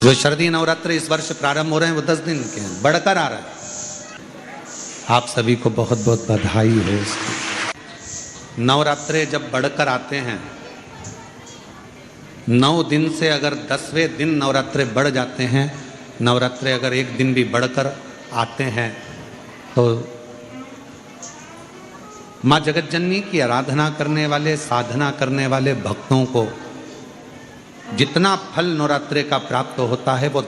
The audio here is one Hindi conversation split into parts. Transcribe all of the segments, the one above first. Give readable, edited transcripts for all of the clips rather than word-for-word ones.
जो शारदीय नवरात्र इस वर्ष प्रारंभ हो रहे हैं वो 10 दिन के हैं, बढ़कर आ रहा है। आप सभी को बहुत बहुत बधाई हो इसकी। नवरात्रे जब बढ़कर आते हैं, 9 दिन से अगर 10वें दिन नवरात्रे बढ़ जाते हैं, नवरात्रे अगर एक दिन भी बढ़कर आते हैं, तो माँ जगतजननी की आराधना करने वाले, साधना करने वाले भक्तों को जितना फल नवरात्रे का प्राप्त होता है वो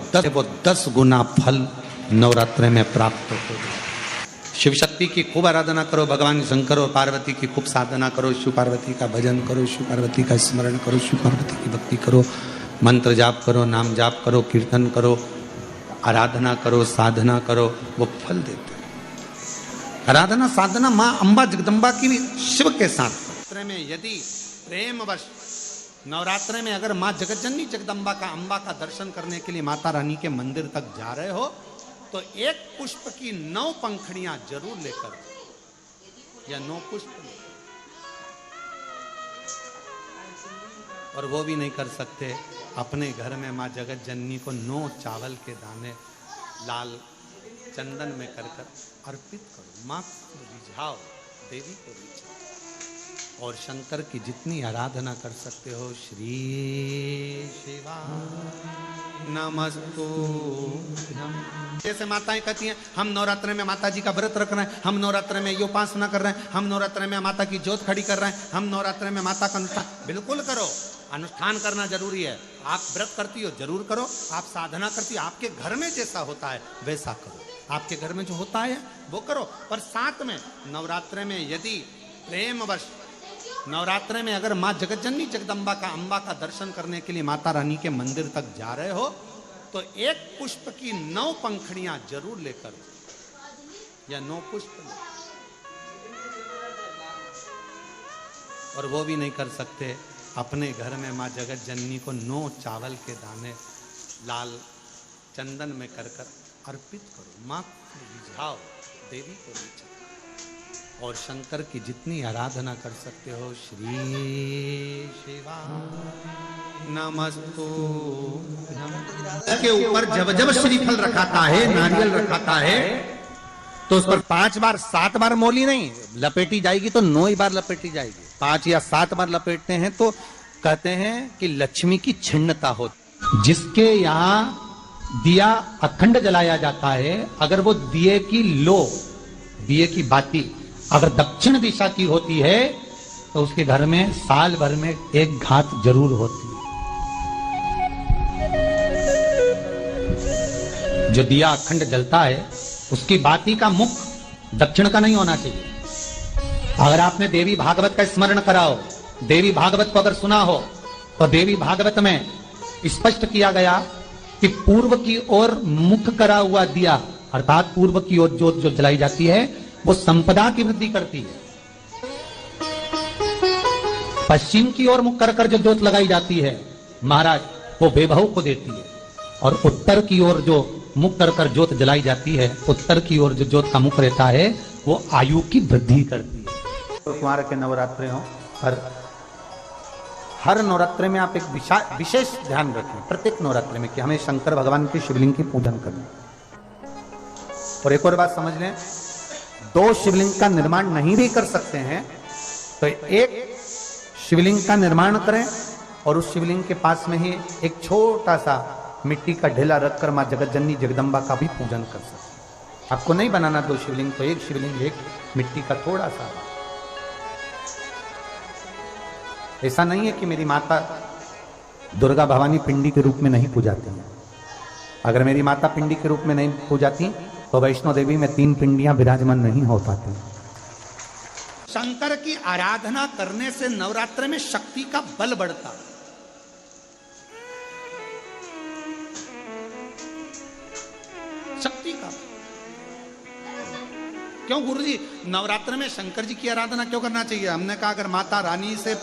10 गुना फल नवरात्रे में प्राप्त होता है। शिव शक्ति की खूब आराधना करो, भगवान शंकर और पार्वती की खूब साधना करो, शिव पार्वती का भजन करो, शिव पार्वती का स्मरण करो, शिव पार्वती की भक्ति करो, मंत्र जाप करो, नाम जाप करो, कीर्तन करो, आराधना करो, साधना करो, वो फल देते हैं। आराधना साधना माँ अम्बा जगदम्बा की शिव के साथ में यदि प्रेमवश नवरात्रे में अगर माँ जगतजननी जगदम्बा का अम्बा का दर्शन करने के लिए माता रानी के मंदिर तक जा रहे हो, तो एक पुष्प की 9 पंखड़ियां जरूर लेकर, या 9 पुष्प, और वो भी नहीं कर सकते अपने घर में माँ जगतजननी को 9 चावल के दाने लाल चंदन में कर अर्पित करो। माँ को रिझाओ, देवी को रिझाओ, और शंकर की जितनी आराधना कर सकते हो, श्री शिवा नमस्तु। जैसे माताएं कहती हैं हम नवरात्रे में माता जी का व्रत रख रहे हैं, हम नवरात्रे में ये उपासना कर रहे हैं, हम नवरात्रे में माता की ज्योत खड़ी कर रहे हैं, हम नवरात्रे में माता का अनुष्ठान, बिल्कुल करो। अनुष्ठान करना जरूरी है। आप व्रत करती हो जरूर करो, आप साधना करती हो, आपके घर में जैसा होता है वैसा करो, आपके घर में जो होता है वो करो। पर साथ में नवरात्रे में यदि प्रेमवश नवरात्रे में अगर माँ जगतजननी जगदम्बा का अम्बा का दर्शन करने के लिए माता रानी के मंदिर तक जा रहे हो, तो एक पुष्प की 9 पंखड़ियां जरूर लेकर, या 9 पुष्प ले, और वो भी नहीं कर सकते अपने घर में माँ जगतजननी को 9 चावल के दाने लाल चंदन में कर अर्पित करो। माँ को रिझाओ, देवी को रिझाओ, और शंकर की जितनी आराधना कर सकते हो, श्री शिवा नमस्तु। के ऊपर जब श्रीफल रखाता है, नारियल रखाता है, तो उस पर 5 बार 7 बार मोली नहीं लपेटी जाएगी, तो 9 ही बार लपेटी जाएगी। 5 या 7 बार लपेटते हैं तो कहते हैं कि लक्ष्मी की छिन्नता होती। जिसके यहाँ दिया अखंड जलाया जाता है, अगर वो दिए की बाती अगर दक्षिण दिशा की होती है, तो उसके घर में साल भर में एक घात जरूर होती है। जो दिया अखंड जलता है, उसकी बाती का मुख दक्षिण का नहीं होना चाहिए। अगर आपने देवी भागवत का स्मरण कराओ, देवी भागवत को अगर सुना हो, तो देवी भागवत में स्पष्ट किया गया कि पूर्व की ओर मुख करा हुआ दिया, अर्थात पूर्व की ओर ज्योत जो जलाई जाती है, वो संपदा की वृद्धि करती है। पश्चिम की ओर मुख कर जो ज्योत लगाई जाती है महाराज, वो वैभव को देती है। और उत्तर की ओर जो मुख कर ज्योत जलाई जाती है, उत्तर की ओर जो ज्योत का मुख रहता है, वो आयु की वृद्धि करती है। तो कुमार के नवरात्रे हो, हर नवरात्रे में आप एक विशेष ध्यान रखें, प्रत्येक नवरात्रे में, कि हमें शंकर भगवान के शिवलिंग की पूजन करनी। और एक और बात समझ लें, 2 शिवलिंग का निर्माण नहीं भी कर सकते हैं, तो एक शिवलिंग का निर्माण करें, और उस शिवलिंग के पास में ही एक छोटा सा मिट्टी का ढेला रखकर माँ जगतजननी जगदम्बा का भी पूजन कर सकते हैं। आपको नहीं बनाना 2 शिवलिंग, तो एक शिवलिंग, एक मिट्टी का थोड़ा सा। ऐसा नहीं है कि मेरी माता दुर्गा भवानी पिंडी के रूप में नहीं पूजाती हैं। अगर मेरी माता पिंडी के रूप में नहीं पूजाती, तो वैष्णो देवी में 3 पिंडियां विराजमान नहीं हो पाती। शंकर की आराधना करने से नवरात्र में शक्ति का बल बढ़ता। शक्ति का क्यों गुरुजी नवरात्र में शंकर जी की आराधना क्यों करना चाहिए? हमने कहा अगर माता रानी से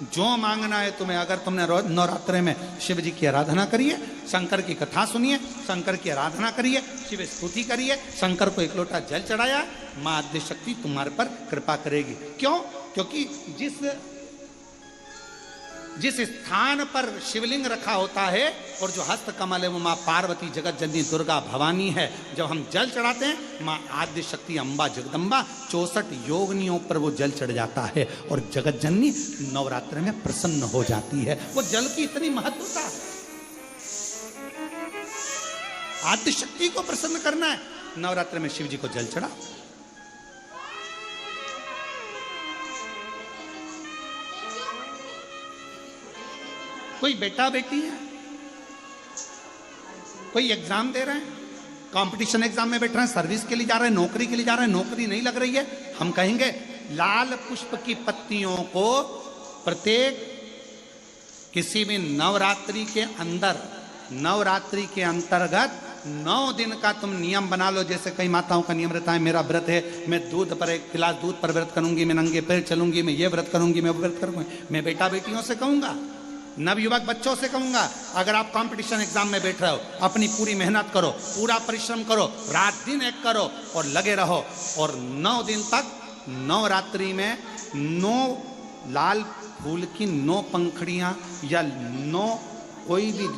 जो मांगना है तुम्हें, अगर तुमने नवरात्रे में शिव जी की आराधना करिए, शंकर की कथा सुनिए, शंकर की आराधना करिए, शिव स्तुति करिए, शंकर को 1 लोटा जल चढ़ाया, माँ आद्य शक्ति तुम्हारे पर कृपा करेगी। क्यों? क्योंकि जिस जिस स्थान पर शिवलिंग रखा होता है और जो हस्त कमल है वो माँ पार्वती जगत जननी दुर्गा भवानी है। जब हम जल चढ़ाते हैं माँ आद्य शक्ति अम्बा जगदम्बा 64 योगिनियों पर वो जल चढ़ जाता है और जगत जननी नवरात्र में प्रसन्न हो जाती है। वो जल की इतनी महत्वता है। आद्य शक्ति को प्रसन्न करना है, नवरात्र में शिव जी को जल चढ़ा। कोई बेटा बेटी है, कोई एग्जाम दे रहे हैं, कंपटीशन एग्जाम में बैठ रहे हैं, सर्विस के लिए जा रहे हैं, नौकरी के लिए जा रहे हैं, नौकरी नहीं लग रही है, हम कहेंगे लाल पुष्प की पत्तियों को प्रत्येक किसी भी नवरात्रि के अंदर, नवरात्रि के अंतर्गत 9 दिन का तुम नियम बना लो। जैसे कई माताओं का नियम रहता है, मेरा व्रत है, मैं दूध पर एक गिलास दूध पर व्रत करूंगी, मैं नंगे पैर चलूंगी, मैं ये व्रत करूंगी, मैं वो व्रत करूंगी। मैं बेटा बेटियों से कहूंगा, नवयुवक बच्चों से कहूंगा, अगर आप कंपटीशन एग्जाम में बैठ रहे हो, अपनी पूरी मेहनत करो, पूरा परिश्रम करो, रात दिन एक करो और लगे रहो। और 9 दिन तक नवरात्रि में 9 लाल फूल की 9 पंखड़ियां या 9 कोई भी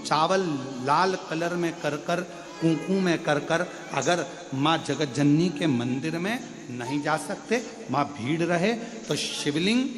चावल लाल कलर में कर कर, कुंकू में कर कर, अगर माँ जगत जननी के मंदिर में नहीं जा सकते, माँ भीड़ रहे तो शिवलिंग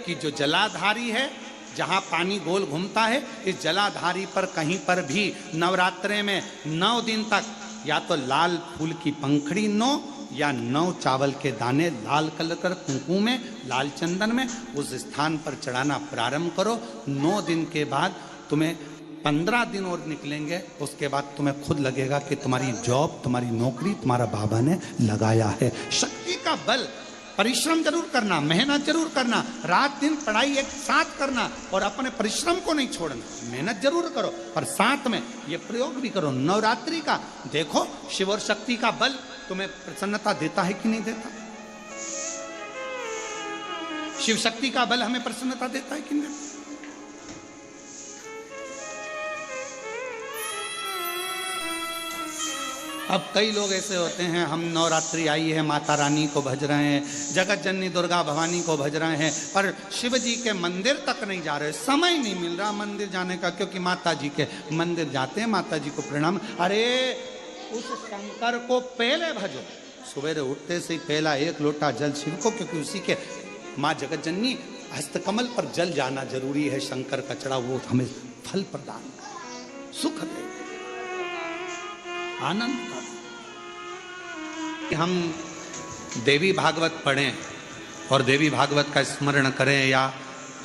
की जो जलाधारी है, जहाँ पानी गोल घूमता है, इस जलाधारी पर कहीं पर भी नवरात्रे में 9 दिन तक या तो लाल फूल की पंखड़ी 9 या 9 चावल के दाने लाल कलर कर कुंकू में, लाल चंदन में उस स्थान पर चढ़ाना प्रारंभ करो। 9 दिन के बाद तुम्हें 15 दिन और निकलेंगे, उसके बाद तुम्हें खुद लगेगा कि तुम्हारी जॉब, तुम्हारी नौकरी तुम्हारा बाबा ने लगाया है। शक्ति का बल, परिश्रम जरूर करना, मेहनत जरूर करना, रात दिन पढ़ाई एक साथ करना और अपने परिश्रम को नहीं छोड़ना। मेहनत जरूर करो पर साथ में ये प्रयोग भी करो नवरात्रि का। देखो शिव और शक्ति का बल तुम्हें प्रसन्नता देता है कि नहीं देता। शिव शक्ति का बल हमें प्रसन्नता देता है कि नहीं देता। अब कई लोग ऐसे होते हैं, हम नवरात्रि आई है, माता रानी को भज रहे हैं, जगत जननी दुर्गा भवानी को भज रहे हैं, पर शिव जी के मंदिर तक नहीं जा रहे, समय नहीं मिल रहा मंदिर जाने का, क्योंकि माता जी के मंदिर जाते हैं, माता जी को प्रणाम। अरे उस शंकर को पहले भजो, सवेरे उठते से ही पहला 1 लोटा जल शिव को, क्योंकि उसी के माँ जगत जननी हस्तकमल पर जल जाना जरूरी है। शंकर का चढ़ा वो हमें फल प्रदान, सुख दे, आनंद। हम देवी भागवत पढ़ें और देवी भागवत का स्मरण करें या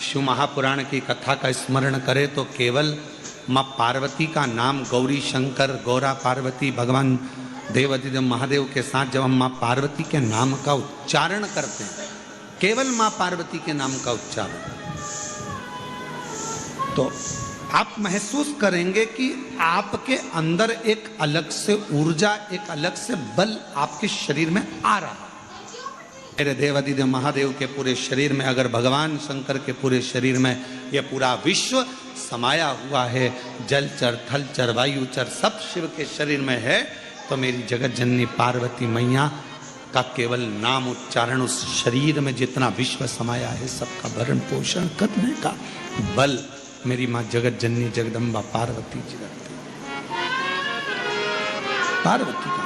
शिव महापुराण की कथा का स्मरण करें तो केवल माँ पार्वती का नाम, गौरी शंकर, गौरा पार्वती, भगवान देवादिदेव महादेव के साथ जब हम माँ पार्वती के नाम का उच्चारण करते हैं, केवल माँ पार्वती के नाम का उच्चारण, तो आप महसूस करेंगे कि आपके अंदर एक अलग से ऊर्जा, एक अलग से बल आपके शरीर में आ रहा है। मेरे देवादिदेव महादेव के पूरे शरीर में, अगर भगवान शंकर के पूरे शरीर में यह पूरा विश्व समाया हुआ है, जलचर, थलचर, वायुचर सब शिव के शरीर में है, तो मेरी जगत जननी पार्वती मैया का केवल नाम उच्चारण, उस शरीर में जितना विश्व समाया है सबका भरण पोषण करने का बल मेरी माँ जगत जननी जगदम्बा पार्वती जी रखती। पार्वती का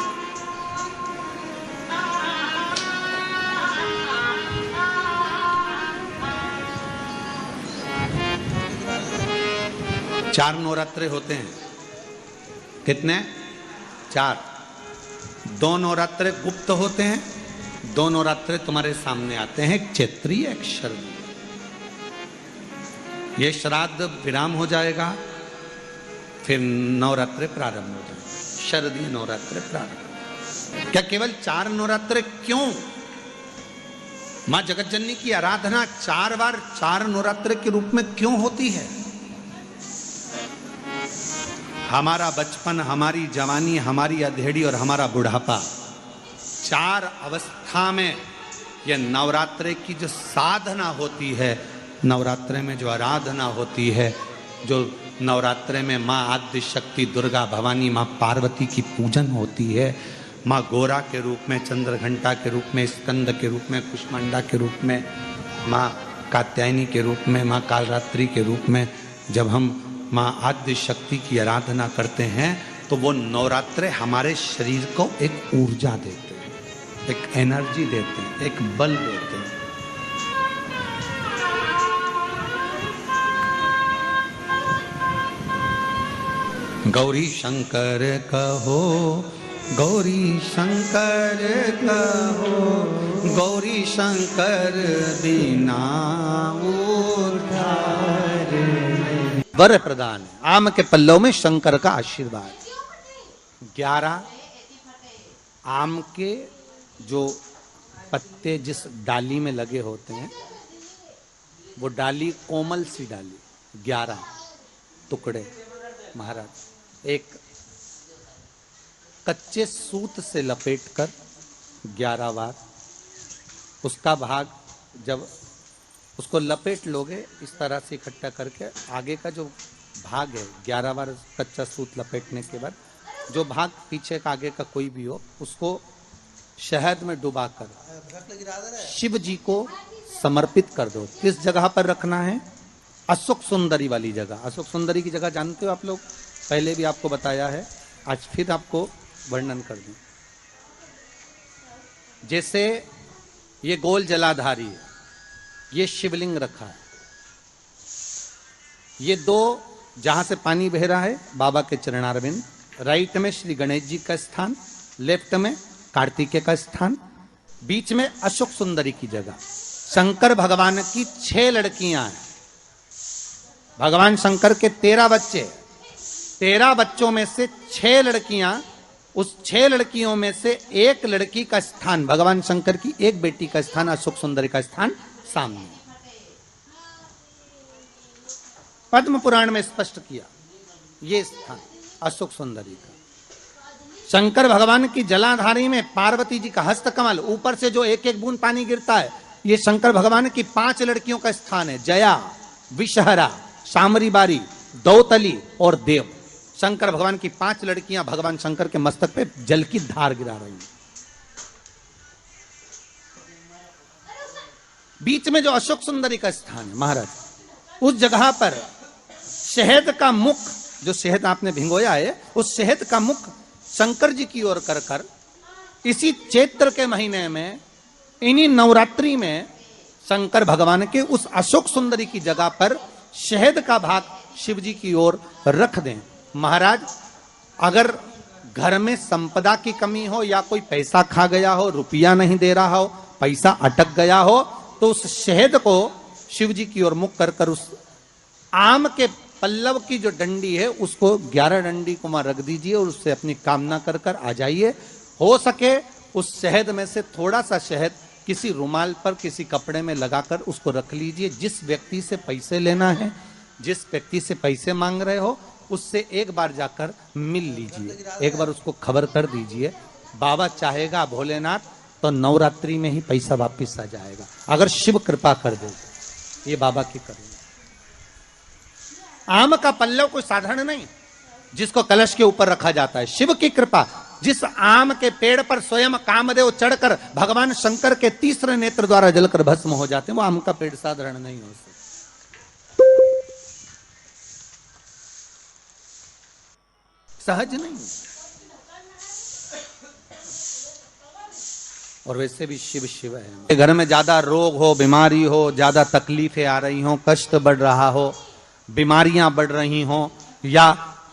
4 नवरात्रे होते हैं। कितने? 4। 2 नवरात्रे गुप्त होते हैं, 2 नवरात्रे तुम्हारे सामने आते हैं, एक चैत्री एक शरदी। ये श्राद्ध विराम हो जाएगा, फिर नवरात्रे प्रारंभ हो जाएगा, शरदीय नवरात्रे प्रारंभ। क्या केवल 4 नवरात्रे? क्यों? मां जगत जननी की आराधना 4 बार 4 नवरात्रे के रूप में क्यों होती है? हमारा बचपन, हमारी जवानी, हमारी अधेड़ी और हमारा बुढ़ापा, 4 अवस्था में यह नवरात्रे की जो साधना होती है, नवरात्रे में जो आराधना होती है, जो नवरात्रे में माँ आद्य शक्ति दुर्गा भवानी माँ पार्वती की पूजन होती है, माँ गोरा के रूप में, चंद्रघंटा के रूप में, स्कंद के रूप में, कुष्मांडा के रूप में, माँ कात्यायनी के रूप में, माँ कालरात्रि के रूप में जब हम माँ आद्य शक्ति की आराधना करते हैं तो वो नवरात्रे हमारे शरीर को एक ऊर्जा देते हैं, एक एनर्जी देते हैं, एक बल देते हैं। गौरी शंकर कहो, गौरी शंकर कहो, गौरी शंकर बिना उद्धार। वर प्रदान है, आम के पल्लव में शंकर का आशीर्वाद। 11 आम के जो पत्ते जिस डाली में लगे होते हैं, वो डाली कोमल सी डाली, 11 टुकड़े महाराज एक कच्चे सूत से लपेटकर 11 बार उसका भाग, जब उसको लपेट लोगे इस तरह से इकट्ठा करके, आगे का जो भाग है 11 बार कच्चा सूत लपेटने के बाद जो भाग पीछे का आगे का कोई भी हो, उसको शहद में डुबाकर शिव जी को समर्पित कर दो। किस जगह पर रखना है? अशोक सुंदरी वाली जगह। अशोक सुंदरी की जगह जानते हो आप लोग, पहले भी आपको बताया है, आज फिर आपको वर्णन कर दूं। जैसे ये गोल जलाधारी है, ये शिवलिंग रखा है, ये 2 जहां से पानी बह रहा है बाबा के चरणारविंद, राइट में श्री गणेश जी का स्थान, लेफ्ट में कार्तिकेय का स्थान, बीच में अशोक सुंदरी की जगह। शंकर भगवान की 6 लड़कियां हैं। भगवान शंकर के 13 बच्चे, 13 बच्चों में से 6 लड़कियां, उस 6 लड़कियों में से एक लड़की का स्थान, भगवान शंकर की एक बेटी का स्थान, अशोक सुंदरी का स्थान सामने पद्म पुराण में स्पष्ट किया। ये स्थान अशोक सुंदरी का। शंकर भगवान की जलाधारी में पार्वती जी का हस्तकमल, ऊपर से जो एक एक बूंद पानी गिरता है, ये शंकर भगवान की 5 लड़कियों का स्थान है। जया, विषहरा, शामरी बारी, दौतली और देव। शंकर भगवान की 5 लड़कियां भगवान शंकर के मस्तक पे जल की धार गिरा रही हैं। बीच में जो अशोक सुंदरी का स्थान है महाराज, उस जगह पर शहद का मुख, जो शहद आपने भिंगोया है, उस शहद का मुख शंकर जी की ओर कर कर इसी चैत्र के महीने में, इन्हीं नवरात्रि में शंकर भगवान के उस अशोक सुंदरी की जगह पर शहद का भाग शिव जी की ओर रख दें। महाराज अगर घर में संपदा की कमी हो या कोई पैसा खा गया हो, रुपया नहीं दे रहा हो, पैसा अटक गया हो, तो उस शहद को शिव जी की ओर मुख कर कर उस आम के पल्लव की जो डंडी है उसको 11 डंडी को वहां रख दीजिए और उससे अपनी कामना कर कर आ जाइए। हो सके उस शहद में से थोड़ा सा शहद किसी रुमाल पर, किसी कपड़े में लगाकर उसको रख लीजिए। जिस व्यक्ति से पैसे लेना है, जिस व्यक्ति से पैसे मांग रहे हो, उससे एक बार जाकर मिल लीजिए, एक बार उसको खबर कर दीजिए। बाबा चाहेगा भोलेनाथ तो नवरात्रि में ही पैसा वापिस आ जाएगा, अगर शिव कृपा कर दे। ये बाबा की करुणा। आम का पल्लव कोई साधारण नहीं जिसको कलश के ऊपर रखा जाता है, शिव की कृपा। जिस आम के पेड़ पर स्वयं कामदेव चढ़कर भगवान शंकर के तीसरे नेत्र द्वारा जलकर भस्म हो जाते हैं, वो आम का पेड़ साधारण नहीं हो सकता। सहज नहीं। और वैसे भी शिव शिव है। घर में ज्यादा रोग हो, बीमारी हो, ज्यादा तकलीफें आ रही हो, कष्ट बढ़ रहा हो, बीमारियां बढ़ रही हो, या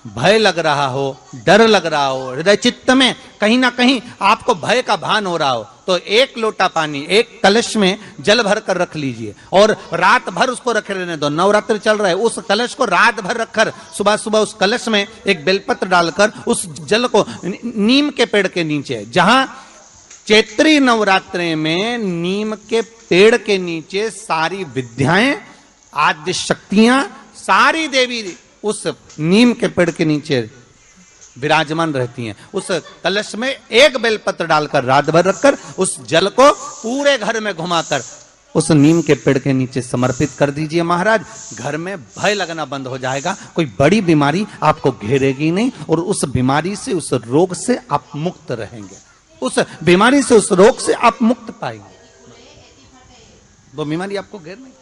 भय लग रहा हो, डर लग रहा हो, हृदय चित्त में कहीं ना कहीं आपको भय का भान हो रहा हो, तो 1 लोटा पानी, 1 कलश में जल भर कर रख लीजिए और रात भर उसको रखे रहने दो। नवरात्र चल रहा है, उस कलश को रात भर रखकर सुबह सुबह उस कलश में एक बेलपत्र डालकर उस जल को नीम के पेड़ के नीचे, जहां चैत्री नवरात्रि में नीम के पेड़ के नीचे सारी विद्याएं, आद्य शक्तियां, सारी देवी उस नीम के पेड़ के नीचे विराजमान रहती हैं। उस कलश में 1 बेलपत्र डालकर रात भर रखकर उस जल को पूरे घर में घुमाकर उस नीम के पेड़ के नीचे समर्पित कर दीजिए। महाराज घर में भय लगना बंद हो जाएगा, कोई बड़ी बीमारी आपको घेरेगी नहीं और उस बीमारी से, उस रोग से आप मुक्त रहेंगे। उस बीमारी से, उस रोग से आप मुक्त पाएंगे। वो बीमारी आपको घेर नहीं।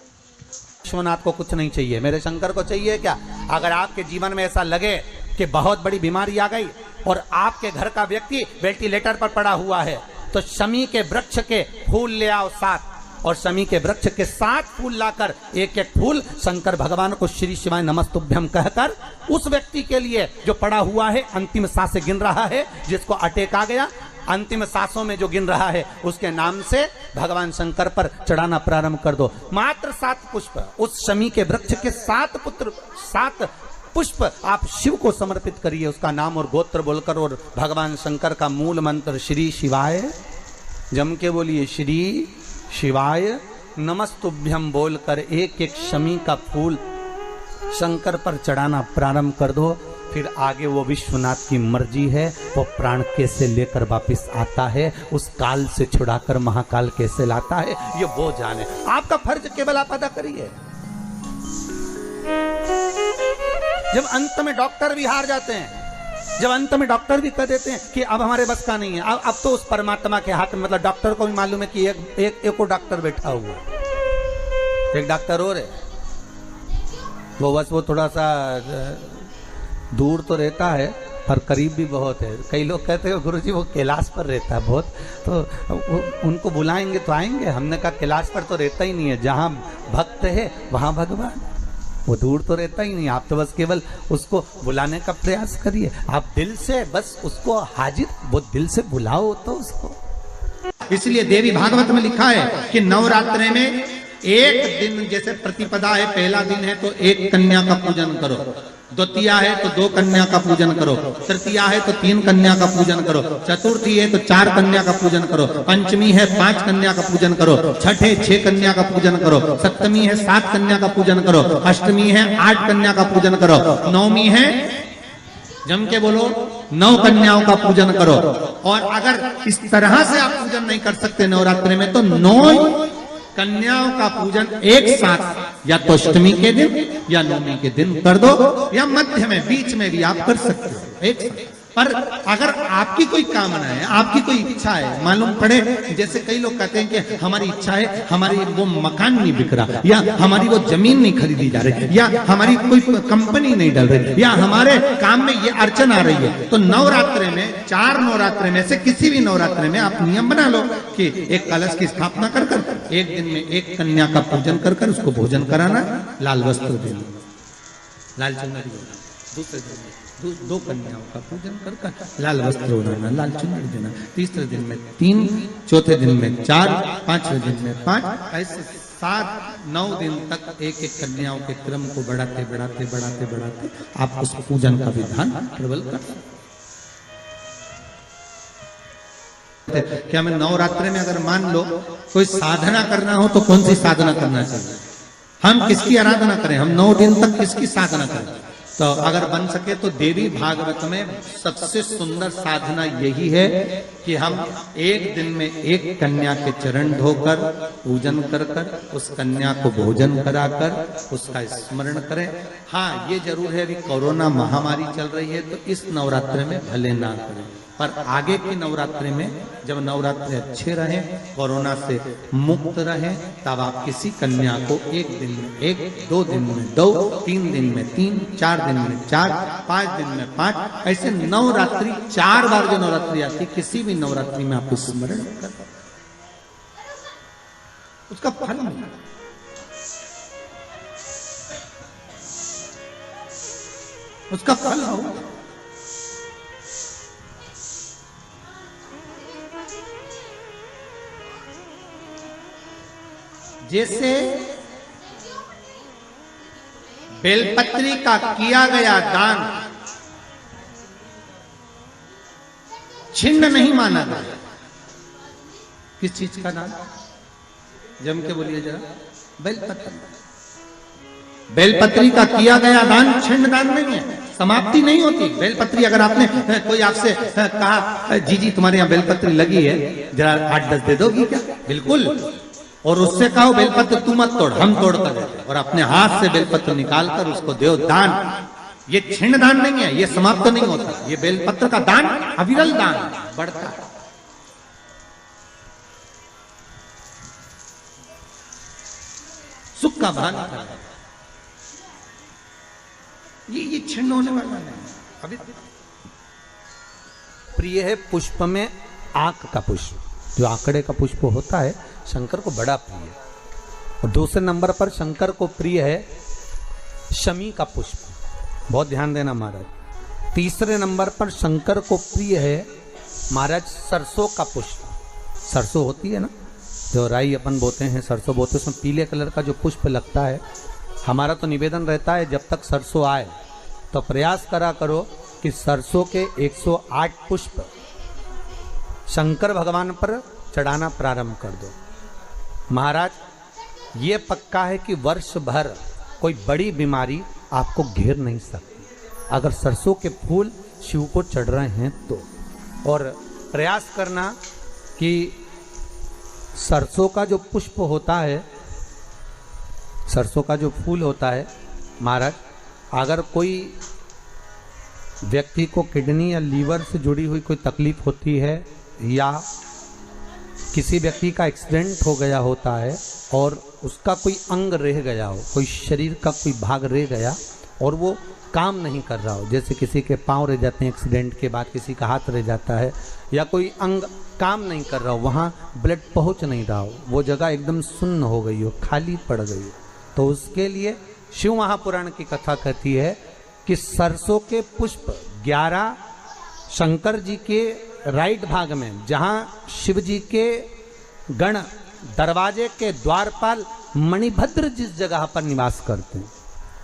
विश्वनाथ को कुछ नहीं चाहिए, मेरे शंकर को चाहिए क्या? अगर आपके जीवन में ऐसा लगे कि बहुत बड़ी बीमारी आ गई और आपके घर का व्यक्ति वेंटिलेटर पर पड़ा हुआ है, तो शमी के वृक्ष के फूल ले आओ 7, और शमी के वृक्ष के 7 फूल लाकर एक एक फूल शंकर भगवान को श्री शिवाय नमस्तुभ्यम कहकर उस व्यक्ति के लिए जो पड़ा हुआ है, अंतिम सांसें गिन रहा है, जिसको अटैक आ गया, अंतिम सांसों में जो गिन रहा है, उसके नाम से भगवान शंकर पर चढ़ाना प्रारंभ कर दो। मात्र 7 पुष्प, उस शमी के वृक्ष के 7 पुष्प आप शिव को समर्पित करिए, उसका नाम और गोत्र बोलकर, और भगवान शंकर का मूल मंत्र श्री शिवाय, जम के बोलिए श्री शिवाय नमस्तुभ्यम बोलकर एक एक शमी का फूल शंकर पर चढ़ाना प्रारंभ कर दो। फिर आगे वो विश्वनाथ की मर्जी है, वो प्राण कैसे लेकर वापिस आता है, उस काल से छुड़ाकर महाकाल कैसे लाता है, ये वो जाने। आपका फर्ज केवल आप अदा करिए। जब अंत में डॉक्टर भी हार जाते हैं, जब अंत में डॉक्टर भी कह देते हैं कि अब हमारे बस का नहीं है, अब तो उस परमात्मा के हाथ में, मतलब डॉक्टर को भी मालूम है कि एक डॉक्टर बैठा हुआ है, एक डॉक्टर और है, वो बस वो थोड़ा सा दूर तो रहता है पर करीब भी बहुत है। कई लोग कहते हैं गुरुजी वो कैलाश पर रहता है बहुत, तो उनको बुलाएंगे तो आएंगे। हमने कहा कैलाश पर तो रहता ही नहीं है, जहाँ भक्त है वहाँ भगवान, वो दूर तो रहता ही नहीं। आप तो बस केवल उसको बुलाने का प्रयास करिए, आप दिल से बस उसको हाजिर, वो दिल से बुलाओ तो उसको। इसलिए देवी भागवत में लिखा है कि नवरात्रि में एक दिन, जैसे प्रतिपदा है, पहला दिन है तो एक कन्या का पूजन करो, द्वितीया है तो 2 कन्या का पूजन करो, तृतीया है तो 3 कन्या का पूजन करो, चतुर्थी है तो 4 कन्या का पूजन करो, पंचमी है 5 कन्या का पूजन करो, छठ है 6 कन्या का पूजन करो, सप्तमी है 7 कन्या का पूजन करो, अष्टमी है 8 कन्या का पूजन करो, नवमी है, जम के बोलो, 9 कन्याओं का पूजन करो। और अगर इस तरह से आप पूजन नहीं कर सकते नवरात्रि में, तो 9 कन्याओं का पूजन एक साथ, या तो अष्टमी के दिन या नवमी के दिन कर दो, या मध्य में, बीच में भी आप कर सकते हो एक साथ। पर अगर आपकी कोई कामना है, आपकी कोई इच्छा है, मालूम पड़े, जैसे कई लोग कहते हैं कि हमारी इच्छा है, हमारी वो मकान नहीं बिक रहा, या हमारी वो जमीन नहीं खरीदी जा रही, या हमारी कोई कंपनी नहीं डल रही, या हमारे काम में ये अड़चन आ रही है, तो नवरात्रि में, 4 नवरात्रि में से किसी भी नवरात्रि में आप नियम बना लो कि एक कलश की स्थापना कर कर एक दिन में एक कन्या का पूजन कर कर उसको भोजन कराना, लाल वस्त्र देना, लाल चुनरी देना, दूसरे दिन में 2 कन्याओं का पूजन कर कर लाल वस्त्र ओढ़ाना, लाल चुनरी देना, तीसरे दिन में 3, चौथे दिन में 4, 5वें दिन में 5, ऐसे 7-9 दिन तक एक एक कन्याओं के क्रम को बढ़ाते बढ़ाते बढ़ाते बढ़ाते आप उस पूजन का विधान प्रबल कर क्या। मैं नवरात्रि में अगर मान लो कोई साधना करना हो तो कौन सी साधना करना चाहिए, हम किसकी आराधना करें, हम 9 दिन तक किसकी साधना करें? तो अगर बन सके तो देवी भागवत में सबसे सुंदर साधना यही है कि हम एक दिन में एक कन्या के चरण धोकर पूजन कर कर उस कन्या को भोजन कराकर उसका स्मरण करें। हाँ, ये जरूर है, अभी कोरोना महामारी चल रही है तो इस नवरात्रि में भले ना करें, पर आगे की नवरात्रि में जब नवरात्रि अच्छे रहे, कोरोना से मुक्त रहे, तब आप किसी कन्या को एक दिन में 1, 2 दिन में 2, 3 दिन में 3, 4 दिन में 4, 5 दिन में 5, ऐसे नवरात्रि 4 बार जो नवरात्रि आती, किसी भी नवरात्रि में आप स्मरण कर उसका फल मिलेगा। उसका फल होगा। जैसे बेलपत्री का किया गया दान छिन्न नहीं माना गया। किस चीज का दान? जम के बोलिए जरा। बेलपत्री। बेलपत्री का किया गया दान छिन्न दान नहीं है, समाप्ति नहीं होती। बेलपत्री अगर आपने कोई आपसे कहा जी जी तुम्हारे यहाँ बेलपत्री लगी है, जरा 8-10 दे दोगी क्या? बिल्कुल। और उससे कहो बेलपत्र तू मत तोड़, हम तोड़ कर देते, और अपने हाथ से बेलपत्र निकाल कर उसको दो दान। ये छिन्न दान नहीं है, ये समाप्त नहीं होता। ये बेलपत्र का दान अविरल दान बढ़ता है। सुख का भान कर, ये छिन्न होने वाला नहीं। अभी प्रिय है पुष्प में आंक का पुष्प, जो आंकड़े का पुष्प होता है शंकर को बड़ा प्रिय है। और दूसरे नंबर पर शंकर को प्रिय है शमी का पुष्प, बहुत ध्यान देना महाराज। तीसरे नंबर पर शंकर को प्रिय है महाराज सरसों का पुष्प। सरसों होती है ना, जो राई अपन बोते हैं, सरसों बोते हैं, उसमें पीले कलर का जो पुष्प लगता है। हमारा तो निवेदन रहता है जब तक सरसों आए तो प्रयास करा करो कि सरसों के 108 पुष्प शंकर भगवान पर चढ़ाना प्रारंभ कर दो। महाराज ये पक्का है कि वर्ष भर कोई बड़ी बीमारी आपको घेर नहीं सकती अगर सरसों के फूल शिव को चढ़ रहे हैं तो। और प्रयास करना कि सरसों का जो पुष्प होता है, सरसों का जो फूल होता है महाराज, अगर कोई व्यक्ति को किडनी या लीवर से जुड़ी हुई कोई तकलीफ होती है या किसी व्यक्ति का एक्सीडेंट हो गया होता है और उसका कोई अंग रह गया हो, कोई शरीर का कोई भाग रह गया और वो काम नहीं कर रहा हो, जैसे किसी के पांव रह जाते हैं एक्सीडेंट के बाद, किसी का हाथ रह जाता है, या कोई अंग काम नहीं कर रहा हो, वहाँ ब्लड पहुँच नहीं रहा हो, वो जगह एकदम सुन्न हो गई हो, खाली पड़ गई हो, तो उसके लिए शिव महापुराण की कथा कहती है कि सरसों के पुष्प 11 शंकर जी के राइट भाग में, जहाँ शिव जी के गण दरवाजे के द्वारपाल मणिभद्र जिस जगह पर निवास करते हैं,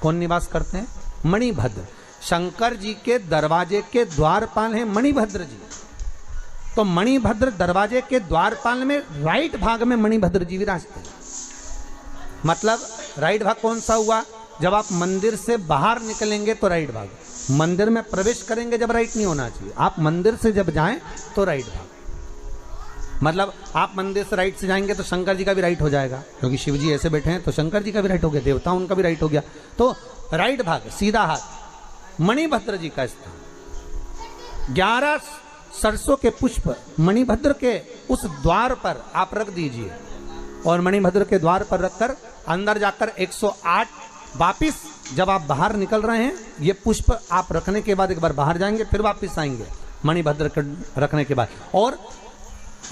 कौन निवास करते हैं? मणिभद्र। शंकर जी के दरवाजे के द्वारपाल हैं मणिभद्र जी। तो मणिभद्र दरवाजे के द्वारपाल में राइट भाग में मणिभद्र जी विराजते हैं। मतलब राइट भाग कौन सा हुआ? जब आप मंदिर से बाहर निकलेंगे तो राइट भाग, मंदिर में प्रवेश करेंगे जब राइट नहीं होना चाहिए, आप मंदिर से जब जाएं तो राइट भाग। मतलब आप मंदिर से राइट से जाएंगे तो शंकर जी का भी राइट हो जाएगा, क्योंकि शिव जी ऐसे बैठे हैं तो शंकर जी का भी राइट हो गया, देवता उनका भी राइट हो गया, तो राइट भाग सीधा हाथ मणिभद्र जी का स्थान। 11 सरसों के पुष्प मणिभद्र के उस द्वार पर आप रख दीजिए और मणिभद्र के द्वार पर रखकर अंदर जाकर 108 वापिस जब आप बाहर निकल रहे हैं, ये पुष्प आप रखने के बाद एक बार बाहर जाएंगे, फिर वापिस आएंगे मणिभद्र के रखने के बाद, और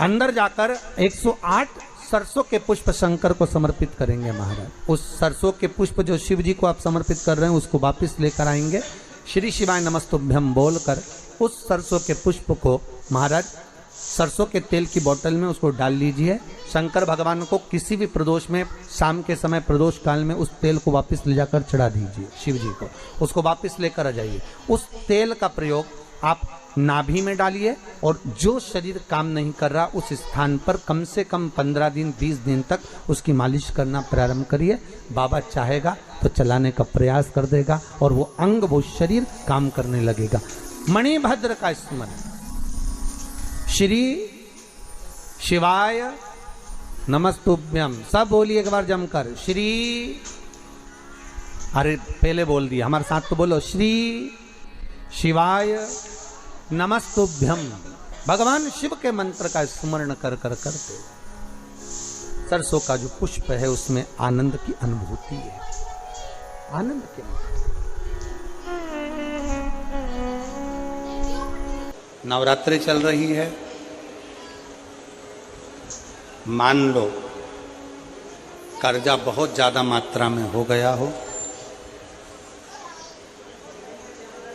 अंदर जाकर 108 सरसों के पुष्प शंकर को समर्पित करेंगे महाराज। उस सरसों के पुष्प जो शिव जी को आप समर्पित कर रहे हैं उसको वापिस लेकर आएंगे, श्री शिवाय नमस्तुभ्यम बोलकर उस सरसों के पुष्प को महाराज सरसों के तेल की बोतल में उसको डाल लीजिए। शंकर भगवान को किसी भी प्रदोष में, शाम के समय प्रदोष काल में उस तेल को वापस ले जाकर चढ़ा दीजिए शिव जी को, उसको वापस लेकर आ जाइए। उस तेल का प्रयोग आप नाभि में डालिए और जो शरीर काम नहीं कर रहा उस स्थान पर कम से कम 15 दिन 20 दिन तक उसकी मालिश करना प्रारंभ करिए। बाबा चाहेगा तो चलाने का प्रयास कर देगा और वो अंग, वो शरीर काम करने लगेगा। मणिभद्र का स्मरण, श्री शिवाय नमस्तुभ्यम, सब बोलिए एक बार जमकर, श्री, अरे पहले बोल दिया, हमारे साथ तो बोलो, श्री शिवाय नमस्तुभ्यम। भगवान शिव के मंत्र का स्मरण कर करते सरसों का जो पुष्प है उसमें आनंद की अनुभूति है, आनंद की अनुभूति। नवरात्रि चल रही है, मान लो कर्जा बहुत ज्यादा मात्रा में हो गया हो,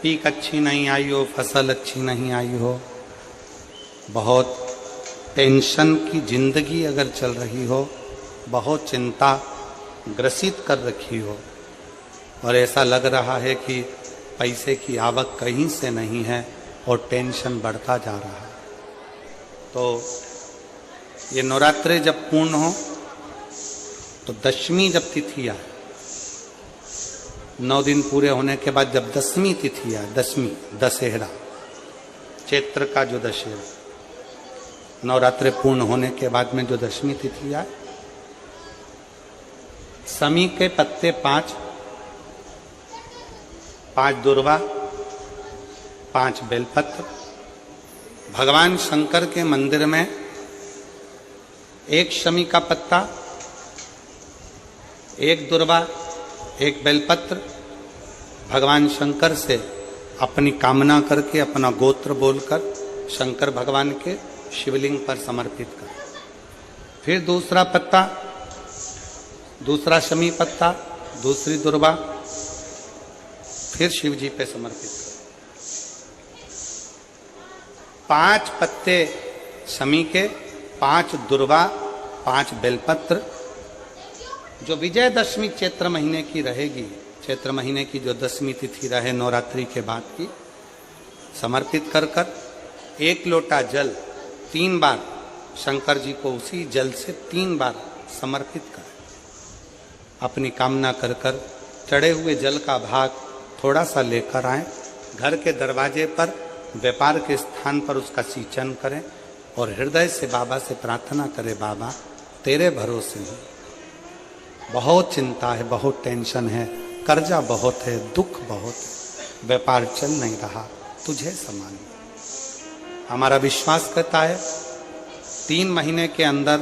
पीक अच्छी नहीं आई हो, फसल अच्छी नहीं आई हो, बहुत टेंशन की जिंदगी अगर चल रही हो, बहुत चिंता ग्रसित कर रखी हो और ऐसा लग रहा है कि पैसे की आवक कहीं से नहीं है और टेंशन बढ़ता जा रहा है, तो ये नवरात्रे जब पूर्ण हो तो दशमी जब तिथि आए, 9 दिन पूरे होने के बाद जब 10वीं तिथि आए, 10वीं दशहरा, चैत्र का जो दशहरा, नवरात्रे पूर्ण होने के बाद में जो 10वीं तिथि आए, समी के पत्ते 5 दुर्वा, 5 बेलपत्र, भगवान शंकर के मंदिर में 1 शमी का पत्ता, एक दुर्वा, एक बेलपत्र भगवान शंकर से अपनी कामना करके, अपना गोत्र बोलकर शंकर भगवान के शिवलिंग पर समर्पित कर। फिर दूसरा पत्ता, दूसरा शमी पत्ता, दूसरी दुर्वा, फिर शिव जी पे समर्पित कर। 5 पत्ते शमी के, 5 दुर्वा, 5 बेलपत्र, जो विजयदशमी चैत्र महीने की रहेगी, चैत्र महीने की जो 10वीं तिथि रहे नवरात्रि के बाद की, समर्पित कर कर 1 लोटा जल 3 बार शंकर जी को उसी जल से 3 बार समर्पित कर, अपनी कामना कर कर चढ़े हुए जल का भाग थोड़ा सा लेकर आए, घर के दरवाजे पर, व्यापार के स्थान पर उसका सिंचन करें और हृदय से बाबा से प्रार्थना करें, बाबा तेरे भरोसे हूँ, बहुत चिंता है, बहुत टेंशन है, कर्जा बहुत है, दुख बहुत है, व्यापार चल नहीं रहा, तुझे संभाल। हमारा विश्वास कहता है 3 महीने के अंदर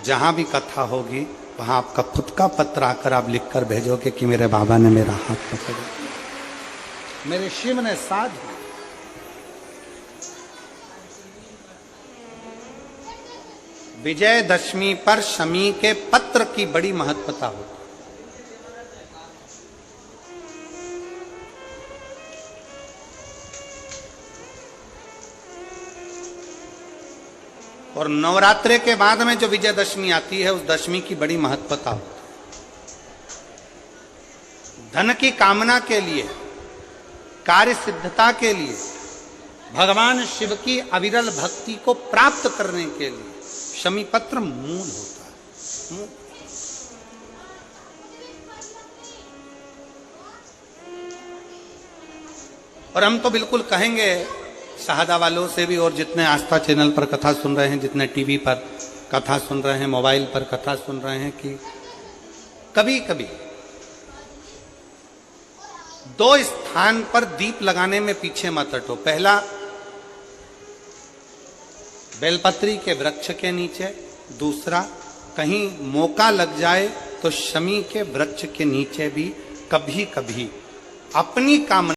जहां भी कथा होगी वहां आपका खुद का पत्र आकर आप लिखकर भेजोगे कि मेरे बाबा ने मेरा हाथ पकड़ा, मेरे शिव ने साथ दिया। विजयदशमी पर शमी के पत्र की बड़ी महत्वता होती है। और नवरात्रे के बाद में जो विजयदशमी आती है, उस दशमी की बड़ी महत्वता होती है। धन की कामना के लिए, कार्य सिद्धता के लिए, भगवान शिव की अविरल भक्ति को प्राप्त करने के लिए शमी पत्र मूल होता है। और हम तो बिल्कुल कहेंगे शहादा वालों से भी, और जितने आस्था चैनल पर कथा सुन रहे हैं, जितने टीवी पर कथा सुन रहे हैं, मोबाइल पर कथा सुन रहे हैं, कि कभी कभी 2 स्थान पर दीप लगाने में पीछे मत हटो। पहला, बेलपत्री के वृक्ष के नीचे। दूसरा, कहीं मौका लग जाए तो शमी के वृक्ष के नीचे भी कभी कभी अपनी कामना